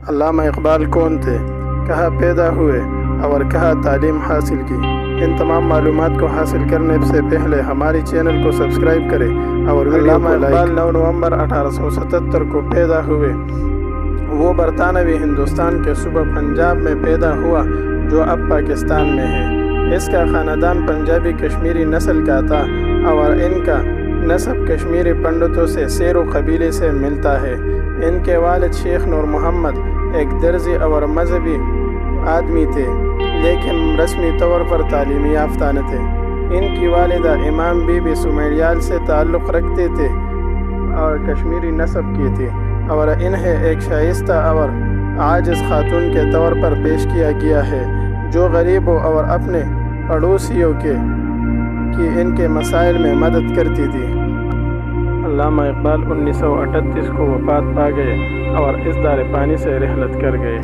علامہ اقبال کون تھے، کہاں پیدا ہوئے اور کہاں تعلیم حاصل کی؟ ان تمام معلومات کو حاصل کرنے سے پہلے ہماری چینل کو سبسکرائب کریں اور علامہ اقبال 9 نومبر 1877 کو پیدا ہوئے۔ وہ برطانوی ہندوستان کے صوبہ پنجاب میں پیدا ہوا جو اب پاکستان میں ہے۔ اس کا خاندان پنجابی کشمیری نسل کا تھا اور ان کا نسب کشمیری پنڈتوں سے سیرو قبیلے سے ملتا ہے۔ ان کے والد شیخ نور محمد ایک درزی اور مذہبی آدمی تھے، لیکن رسمی طور پر تعلیم یافتہ نہ تھے۔ ان کی والدہ امام بی بی سمیریال سے تعلق رکھتے تھے اور کشمیری نسب کی تھی، اور انہیں ایک شائستہ اور عاجز خاتون کے طور پر پیش کیا گیا ہے جو غریبوں اور اپنے پڑوسیوں کی ان کے مسائل میں مدد کرتی تھی۔ علامہ اقبال 1938 کو وفات پا گئے اور اس دار پانی سے رحلت کر گئے۔